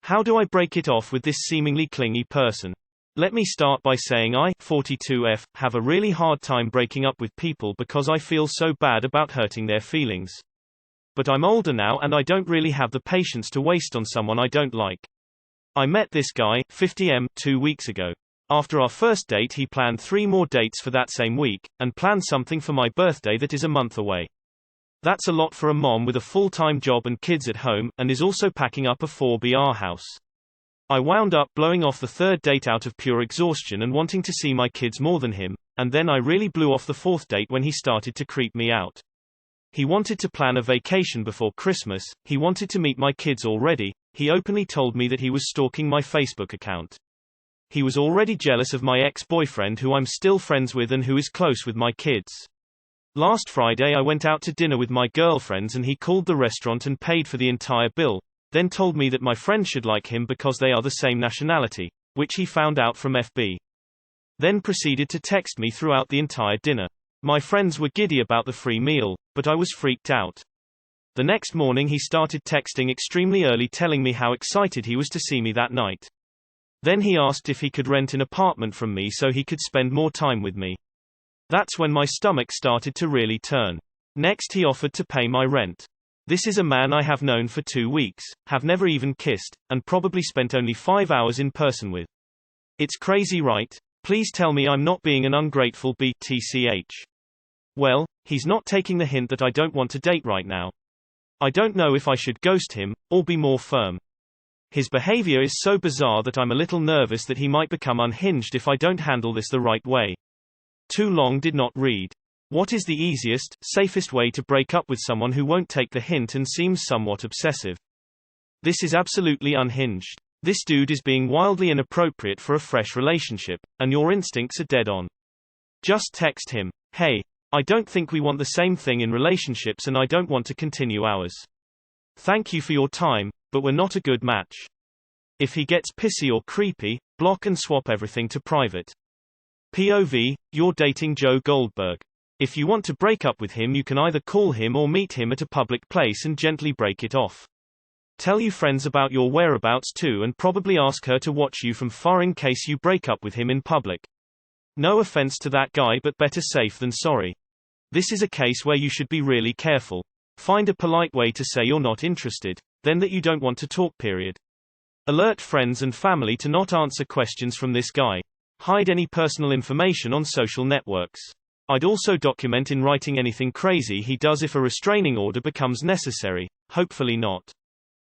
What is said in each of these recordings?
How do I break it off with this seemingly clingy person? Let me start by saying I, 42F, have a really hard time breaking up with people because I feel so bad about hurting their feelings. But I'm older now and I don't really have the patience to waste on someone I don't like. I met this guy, 50M, 2 weeks ago. After our first date he planned 3 more dates for that same week, and planned something for my birthday that is a month away. That's a lot for a mom with a full-time job and kids at home, and is also packing up a 4BR house. I wound up blowing off the 3rd date out of pure exhaustion and wanting to see my kids more than him, and then I really blew off the 4th date when he started to creep me out. He wanted to plan a vacation before Christmas, he wanted to meet my kids already, he openly told me that he was stalking my Facebook account. He was already jealous of my ex-boyfriend who I'm still friends with and who is close with my kids. Last Friday I went out to dinner with my girlfriends and he called the restaurant and paid for the entire bill, then told me that my friends should like him because they are the same nationality, which he found out from FB. Then proceeded to text me throughout the entire dinner. My friends were giddy about the free meal, but I was freaked out. The next morning he started texting extremely early telling me how excited he was to see me that night. Then he asked if he could rent an apartment from me so he could spend more time with me. That's when my stomach started to really turn. Next he offered to pay my rent. This is a man I have known for 2 weeks, have never even kissed, and probably spent only 5 hours in person with. It's crazy, right? Please tell me I'm not being an ungrateful BTCH. Well, he's not taking the hint that I don't want to date right now. I don't know if I should ghost him, or be more firm. His behavior is so bizarre that I'm a little nervous that he might become unhinged if I don't handle this the right way. Too long did not read. What is the easiest, safest way to break up with someone who won't take the hint and seems somewhat obsessive? This is absolutely unhinged. This dude is being wildly inappropriate for a fresh relationship, and your instincts are dead on. Just text him, hey, I don't think we want the same thing in relationships and I don't want to continue ours. Thank you for your time, but we're not a good match. If he gets pissy or creepy, block and swap everything to private. POV, you're dating Joe Goldberg. If you want to break up with him you can either call him or meet him at a public place and gently break it off. Tell your friends about your whereabouts too and probably ask her to watch you from far in case you break up with him in public. No offense to that guy but better safe than sorry. This is a case where you should be really careful. Find a polite way to say you're not interested, then that you don't want to talk period. Alert friends and family to not answer questions from this guy. Hide any personal information on social networks. I'd also document in writing anything crazy he does if a restraining order becomes necessary, hopefully not.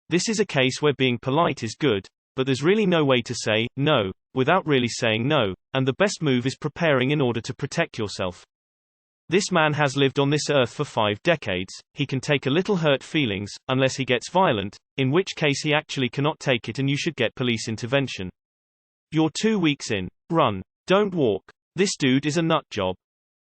This is a case where being polite is good, but there's really no way to say no without really saying no, and the best move is preparing in order to protect yourself. This man has lived on this earth for 5 decades, he can take a little hurt feelings, unless he gets violent, in which case he actually cannot take it and you should get police intervention. You're 2 weeks in. Run. Don't walk. This dude is a nut job.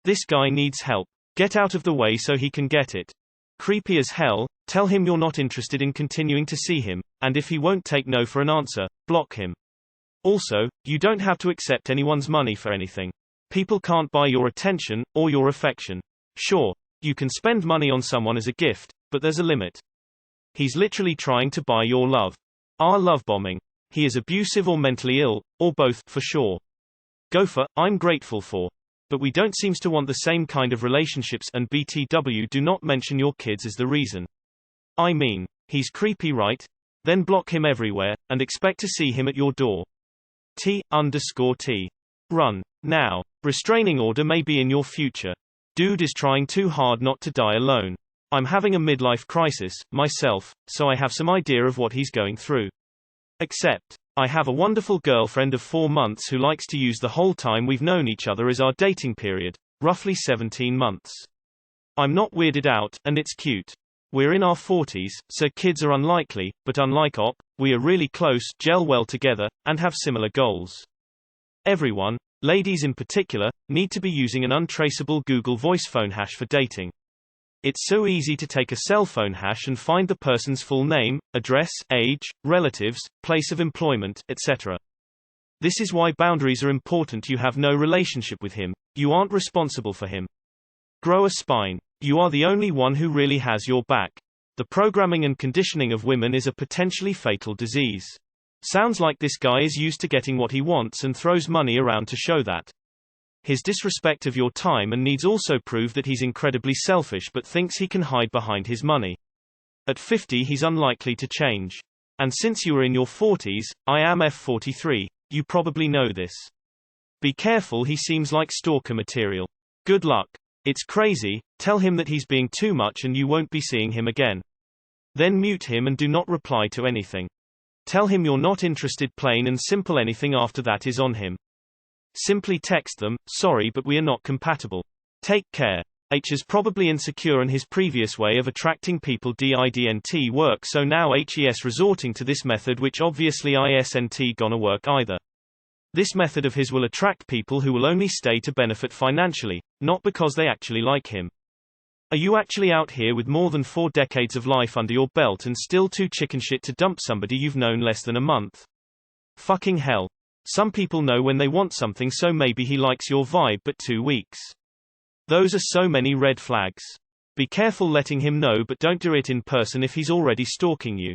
This guy needs help. Get out of the way so he can get it. Creepy as hell, tell him you're not interested in continuing to see him, and if he won't take no for an answer, block him. Also, you don't have to accept anyone's money for anything. People can't buy your attention, or your affection. Sure, you can spend money on someone as a gift, but there's a limit. He's literally trying to buy your love. Our love bombing. He is abusive or mentally ill, or both, for sure. Gopher, I'm grateful for. But we don't seem to want the same kind of relationships and BTW do not mention your kids as the reason. I mean, he's creepy right? Then block him everywhere, and expect to see him at your door. T_T. Run. Now. Restraining order may be in your future. Dude is trying too hard not to die alone. I'm having a midlife crisis, myself, so I have some idea of what he's going through. Except, I have a wonderful girlfriend of 4 months who likes to use the whole time we've known each other as our dating period, roughly 17 months. I'm not weirded out, and it's cute. We're in our 40s, so kids are unlikely, but unlike Op, we are really close, gel well together, and have similar goals. Everyone, ladies in particular, need to be using an untraceable Google Voice phone hash for dating. It's so easy to take a cell phone hash and find the person's full name, address, age, relatives, place of employment, etc. This is why boundaries are important. You have no relationship with him. You aren't responsible for him. Grow a spine. You are the only one who really has your back. The programming and conditioning of women is a potentially fatal disease. Sounds like this guy is used to getting what he wants and throws money around to show that. His disrespect of your time and needs also prove that he's incredibly selfish but thinks he can hide behind his money. At 50 he's unlikely to change. And since you are in your 40s, I am F43, you probably know this. Be careful, he seems like stalker material. Good luck. It's crazy, tell him that he's being too much and you won't be seeing him again. Then mute him and do not reply to anything. Tell him you're not interested, plain and simple. Anything after that is on him. Simply text them, sorry but we are not compatible. Take care. H is probably insecure and his previous way of attracting people didn't work, so now HES resorting to this method, which obviously isn't gonna work either. This method of his will attract people who will only stay to benefit financially, not because they actually like him. Are you actually out here with more than 4 decades of life under your belt and still too chicken shit to dump somebody you've known less than a month? Fucking hell. Some people know when they want something, so maybe he likes your vibe, but 2 weeks. Those are so many red flags. Be careful letting him know, but don't do it in person if he's already stalking you.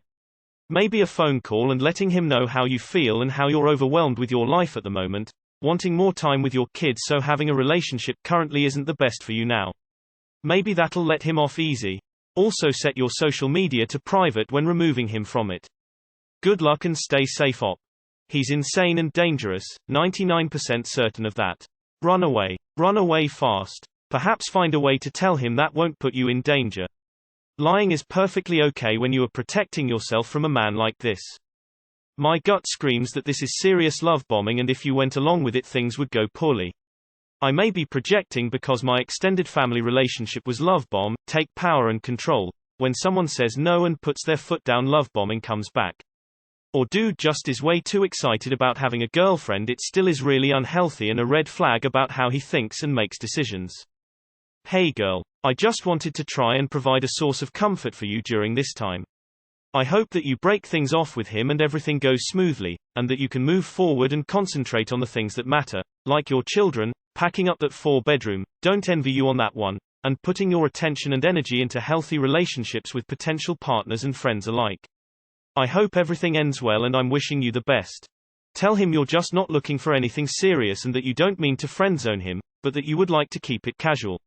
Maybe a phone call and letting him know how you feel and how you're overwhelmed with your life at the moment, wanting more time with your kids, so having a relationship currently isn't the best for you now. Maybe that'll let him off easy. Also set your social media to private when removing him from it. Good luck and stay safe, op. He's insane and dangerous, 99% certain of that. Run away. Run away fast. Perhaps find a way to tell him that won't put you in danger. Lying is perfectly okay when you are protecting yourself from a man like this. My gut screams that this is serious love bombing, and if you went along with it things would go poorly. I may be projecting because my extended family relationship was love bomb, take power and control. When someone says no and puts their foot down, love bombing comes back. Or dude just is way too excited about having a girlfriend, it still is really unhealthy and a red flag about how he thinks and makes decisions. Hey girl. I just wanted to try and provide a source of comfort for you during this time. I hope that you break things off with him and everything goes smoothly, and that you can move forward and concentrate on the things that matter, like your children, packing up that 4-bedroom, don't envy you on that one, and putting your attention and energy into healthy relationships with potential partners and friends alike. I hope everything ends well and I'm wishing you the best. Tell him you're just not looking for anything serious and that you don't mean to friendzone him, but that you would like to keep it casual.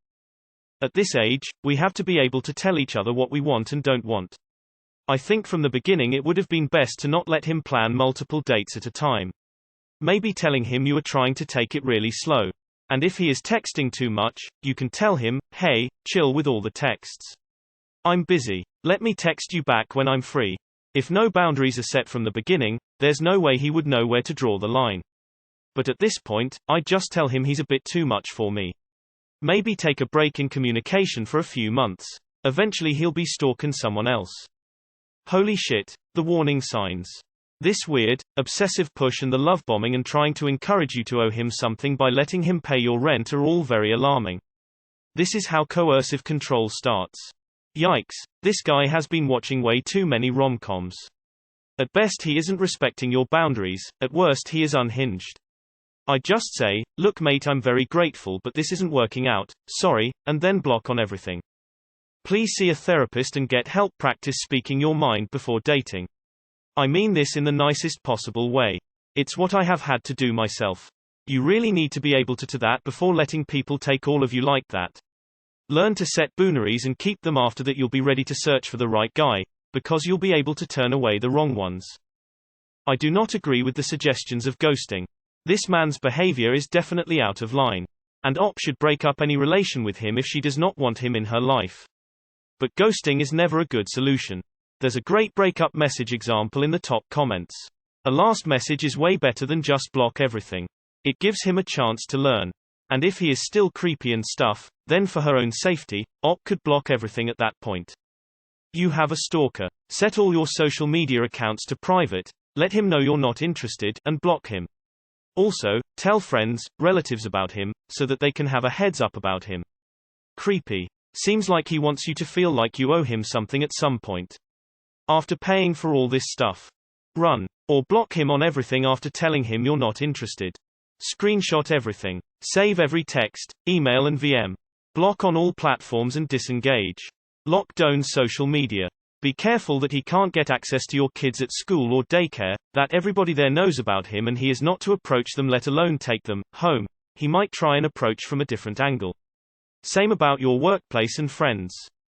At this age, we have to be able to tell each other what we want and don't want. I think from the beginning it would have been best to not let him plan multiple dates at a time. Maybe telling him you are trying to take it really slow. And if he is texting too much, you can tell him, hey, chill with all the texts. I'm busy. Let me text you back when I'm free. If no boundaries are set from the beginning, there's no way he would know where to draw the line. But at this point, I'd just tell him he's a bit too much for me. Maybe take a break in communication for a few months. Eventually he'll be stalking someone else. Holy shit, the warning signs. This weird, obsessive push and the love bombing and trying to encourage you to owe him something by letting him pay your rent are all very alarming. This is how coercive control starts. Yikes, this guy has been watching way too many rom-coms. At best he isn't respecting your boundaries, at worst he is unhinged. I just say, look mate, I'm very grateful but this isn't working out, sorry, and then block on everything. Please see a therapist and get help, practice speaking your mind before dating. I mean this in the nicest possible way. It's what I have had to do myself. You really need to be able to that before letting people take all of you like that. Learn to set boundaries and keep them. After that you'll be ready to search for the right guy, because you'll be able to turn away the wrong ones. I do not agree with the suggestions of ghosting. This man's behavior is definitely out of line. And Op should break up any relation with him if she does not want him in her life. But ghosting is never a good solution. There's a great breakup message example in the top comments. A last message is way better than just block everything. It gives him a chance to learn. And if he is still creepy and stuff, then for her own safety, Op could block everything at that point. You have a stalker. Set all your social media accounts to private, let him know you're not interested, and block him. Also, tell friends, relatives about him, so that they can have a heads up about him. Creepy. Seems like he wants you to feel like you owe him something at some point. After paying for all this stuff. Run. Or block him on everything after telling him you're not interested. Screenshot everything. Save every text, email and VM. Block on all platforms and disengage. Lock down social media. Be careful that he can't get access to your kids at school or daycare, that everybody there knows about him and he is not to approach them, let alone take them home. He might try and approach from a different angle. Same about your workplace and friends.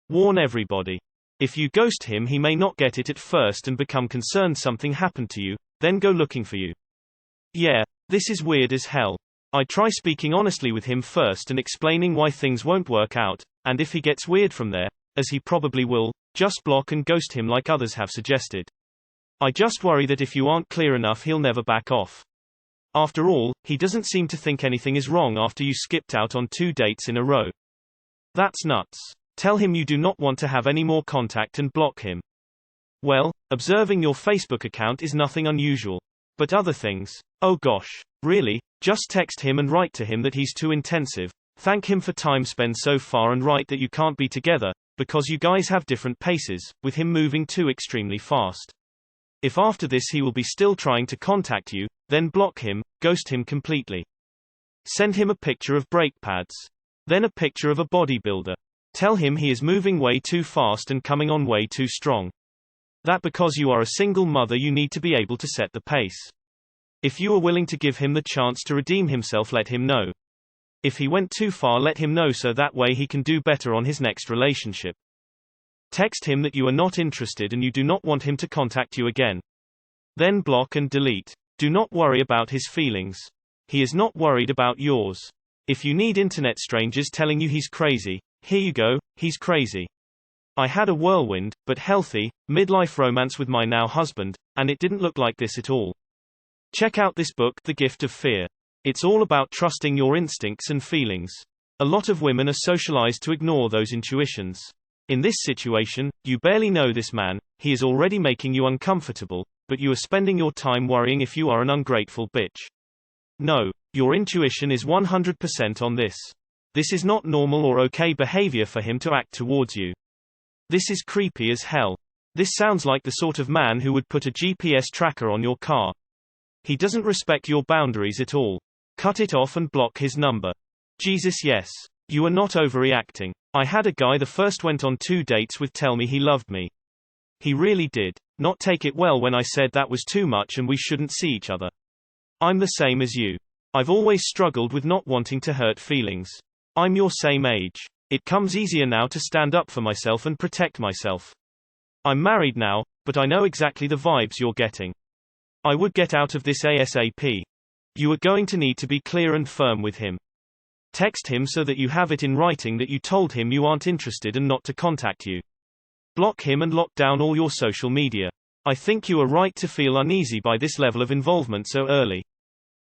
Warn everybody. If you ghost him, he may not get it at first and become concerned something happened to you, then go looking for you. Yeah, this is weird as hell. I try speaking honestly with him first and explaining why things won't work out, and if he gets weird from there, as he probably will, just block and ghost him like others have suggested. I just worry that if you aren't clear enough, he'll never back off. After all, he doesn't seem to think anything is wrong after you skipped out on 2 dates in a row. That's nuts. Tell him you do not want to have any more contact and block him. Well, observing your Facebook account is nothing unusual. But other things? Oh gosh. Really? Just text him and write to him that he's too intensive. Thank him for time spent so far and write that you can't be together, because you guys have different paces, with him moving too extremely fast. If after this he will be still trying to contact you, then block him, ghost him completely. Send him a picture of brake pads. Then a picture of a bodybuilder. Tell him he is moving way too fast and coming on way too strong. That because you are a single mother you need to be able to set the pace. If you are willing to give him the chance to redeem himself, let him know. If he went too far, let him know so that way he can do better on his next relationship. Text him that you are not interested and you do not want him to contact you again. Then block and delete. Do not worry about his feelings. He is not worried about yours. If you need internet strangers telling you he's crazy, here you go, he's crazy. I had a whirlwind, but healthy, midlife romance with my now husband, and it didn't look like this at all. Check out this book, The Gift of Fear. It's all about trusting your instincts and feelings. A lot of women are socialized to ignore those intuitions. In this situation, you barely know this man, he is already making you uncomfortable, but you are spending your time worrying if you are an ungrateful bitch. No, your intuition is 100% on this. This is not normal or okay behavior for him to act towards you. This is creepy as hell. This sounds like the sort of man who would put a GPS tracker on your car. He doesn't respect your boundaries at all. Cut it off and block his number. Jesus, yes. You are not overreacting. I had a guy the first went on 2 dates with tell me he loved me. He really did not take it well when I said that was too much and we shouldn't see each other. I'm the same as you. I've always struggled with not wanting to hurt feelings. I'm your same age. It comes easier now to stand up for myself and protect myself. I'm married now, but I know exactly the vibes you're getting. I would get out of this ASAP. You are going to need to be clear and firm with him. Text him so that you have it in writing that you told him you aren't interested and not to contact you. Block him and lock down all your social media. I think you are right to feel uneasy by this level of involvement so early.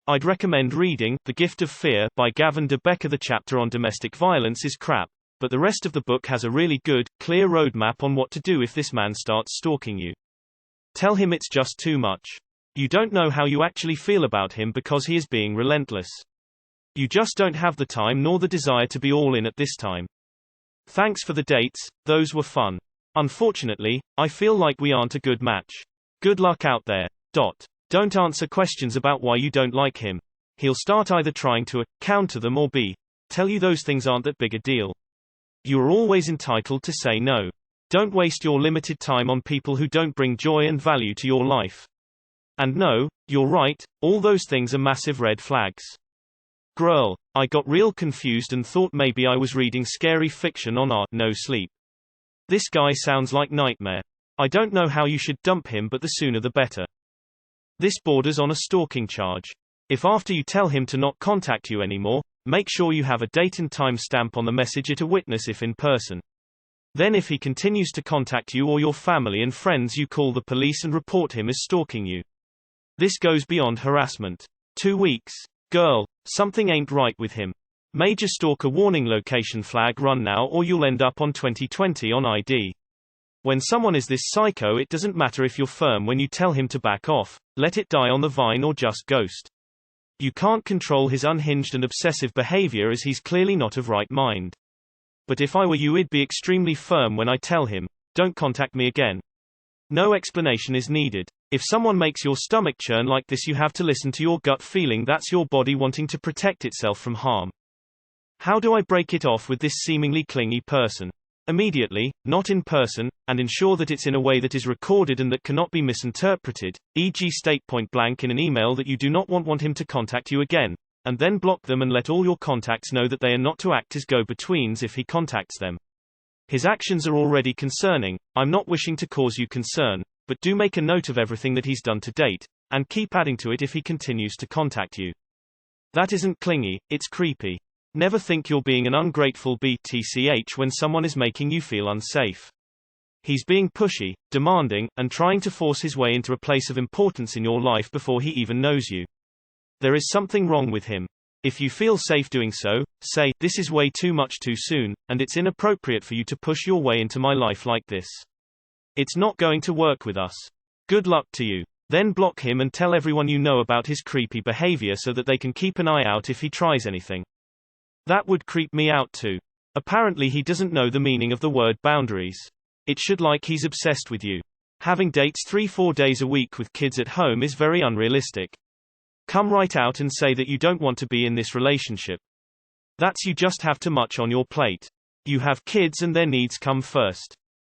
I'd recommend reading The Gift of Fear by Gavin de Becker. The chapter on domestic violence is crap, but the rest of the book has a really good, clear roadmap on what to do if this man starts stalking you. Tell him it's just too much. You don't know how you actually feel about him because he is being relentless. You just don't have the time nor the desire to be all in at this time. Thanks for the dates, those were fun. Unfortunately, I feel like we aren't a good match. Good luck out there. Don't answer questions about why you don't like him. He'll start either trying to counter them or B, tell you those things aren't that big a deal. You are always entitled to say no. Don't waste your limited time on people who don't bring joy and value to your life. And no, you're right, all those things are massive red flags. Girl, I got real confused and thought maybe I was reading scary fiction on our no sleep. This guy sounds like nightmare. I don't know how you should dump him, but the sooner the better. This borders on a stalking charge. If after you tell him to not contact you anymore, make sure you have a date and time stamp on the message at a witness if in person. Then if he continues to contact you or your family and friends, you call the police and report him as stalking you. This goes beyond harassment. 2 weeks. Girl, something ain't right with him. Major stalker warning, location flag, run now or you'll end up on 2020 on ID. When someone is this psycho, it doesn't matter if you're firm when you tell him to back off, let it die on the vine or just ghost. You can't control his unhinged and obsessive behavior as he's clearly not of right mind. But if I were you, I'd be extremely firm when I tell him, don't contact me again. No explanation is needed. If someone makes your stomach churn like this, you have to listen to your gut feeling. That's your body wanting to protect itself from harm. How do I break it off with this seemingly clingy person? immediately, not in person, and ensure that it's in a way that is recorded and that cannot be misinterpreted, e.g. state point blank in an email that you do not want him to contact you again, and then block them and let all your contacts know that they are not to act as go-betweens if he contacts them. His actions are already concerning. I'm not wishing to cause you concern, but do make a note of everything that he's done to date, and keep adding to it if he continues to contact you. That isn't clingy, it's creepy. Never think you're being an ungrateful BTCH when someone is making you feel unsafe. He's being pushy, demanding, and trying to force his way into a place of importance in your life before he even knows you. There is something wrong with him. If you feel safe doing so, say, "This is way too much too soon, and it's inappropriate for you to push your way into my life like this. It's not going to work with us. Good luck to you." Then block him and tell everyone you know about his creepy behavior so that they can keep an eye out if he tries anything. That would creep me out too. Apparently he doesn't know the meaning of the word boundaries. It should like he's obsessed with you. Having dates 3-4 days a week with kids at home is very unrealistic. Come right out and say that you don't want to be in this relationship. That's you just have too much on your plate. You have kids and their needs come first.